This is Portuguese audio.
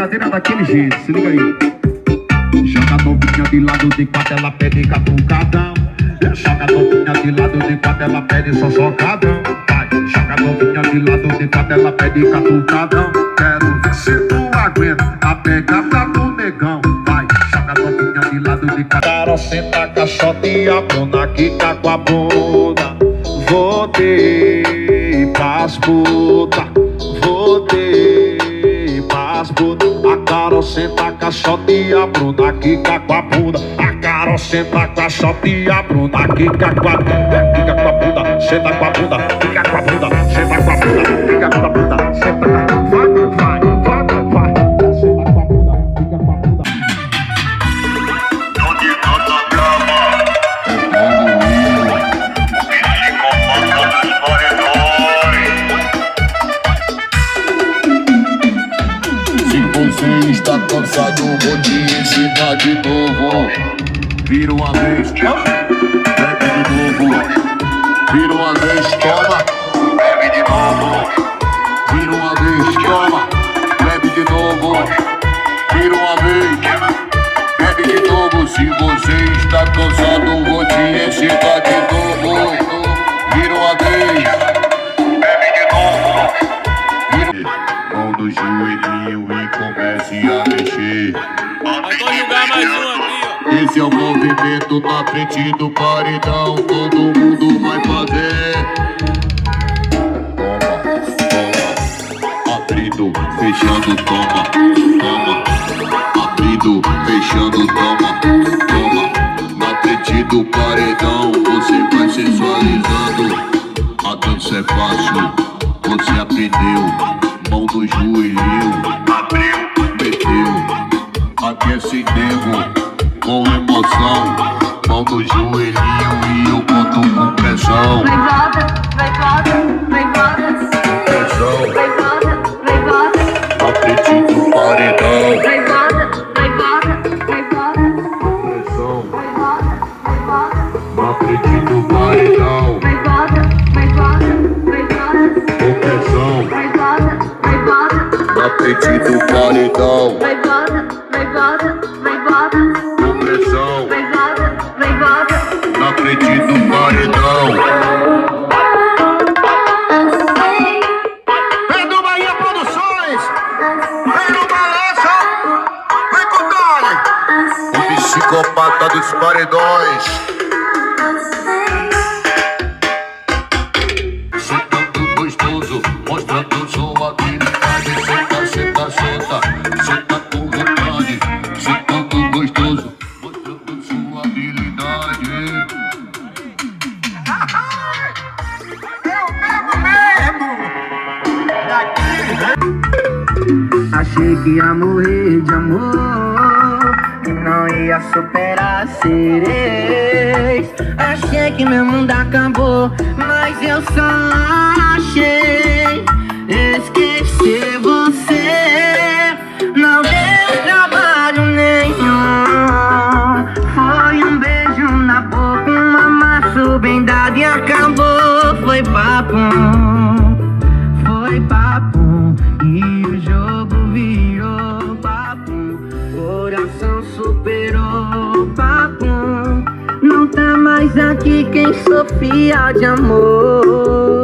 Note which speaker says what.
Speaker 1: cadeira daquele jeito, se liga aí. Joga a novinha de lado de quatro, ela pede catucadão. Joga a novinha de lado de quatro, ela pede só socadão. Vai, joga a novinha de lado de quatro, ela pede catucadão. Quero ver se tu aguenta a pegada do negão. Vai, joga a novinha de lado de quatro. Cara, senta caixote e a bunda quica com a bunda. Voltei pras puta, voltei pras puta. A Carol senta caixote e a Bruna quica com a bunda. A Carol senta caixote e a Bruna quica com a bunda. Quica com a bunda, senta com a bunda, quica com a bunda, senta com a bunda, quica com a bunda, senta com a bunda. Vai, vai, vai, vai. Senta com a bunda, quica com a bunda.
Speaker 2: Você está cansado, vou te ensinar de novo. Vira uma vez, bebe de novo. Vira uma vez, toma, bebe de novo. Vira uma vez, toma, bebe de novo. Vira uma vez, bebe de novo. Se você está cansado, vou te ensinar de novo. Vira uma vez, bebe de novo. Mão no joelhinho e comece a mexer.
Speaker 3: Vou jogar mais um aqui, ó.
Speaker 2: Esse é o movimento na frente do paredão. Todo mundo vai fazer. Toma, toma. Abrindo, fechando, toma, toma. Abrindo, fechando, toma, toma. Na frente do paredão você vai sensualizando. A dança é fácil, você aprendeu. Mão no joelhinho, abriu, meteu. Aqui é sem nervo, com emoção. Mão no joelhinho e eu boto com pressão.
Speaker 4: Vem volta, vem volta, vem volta.
Speaker 2: Pressão,
Speaker 4: Vem volta, vem volta.
Speaker 2: na frente do paredão.
Speaker 4: Vem volta, vem volta, vem volta.
Speaker 2: Pressão,
Speaker 4: Vem volta, vem volta.
Speaker 2: na frente do paredão.
Speaker 4: Vem volta, vem volta, vem volta.
Speaker 2: Com pressão,
Speaker 4: Vem volta, vem volta.
Speaker 2: na frente do paredão.
Speaker 4: Vem volta, vem volta, vem volta.
Speaker 2: Com pressão,
Speaker 4: Vem volta, vem volta.
Speaker 2: na frente do paredão.
Speaker 1: Vem do Bahia Produções! Vem no balanço! Vem com Dani!
Speaker 2: O psicopata dos paredões. Sentando gostoso, mostrando sua habilidade. Senta, senta, senta, senta com vontade. Sentando gostoso, mostrando sua habilidade.
Speaker 1: Eu mesmo!
Speaker 5: Achei que ia morrer de amor, que não ia superar sereis. Achei que meu mundo acabou, mas eu só achei esquecer você. Não deu trabalho nenhum, foi um beijo na boca, um amasso bem dado e acabou. Foi papo, foi papo. E o jogo virou papo, coração superou papo. Não tá mais aqui quem sofria de amor.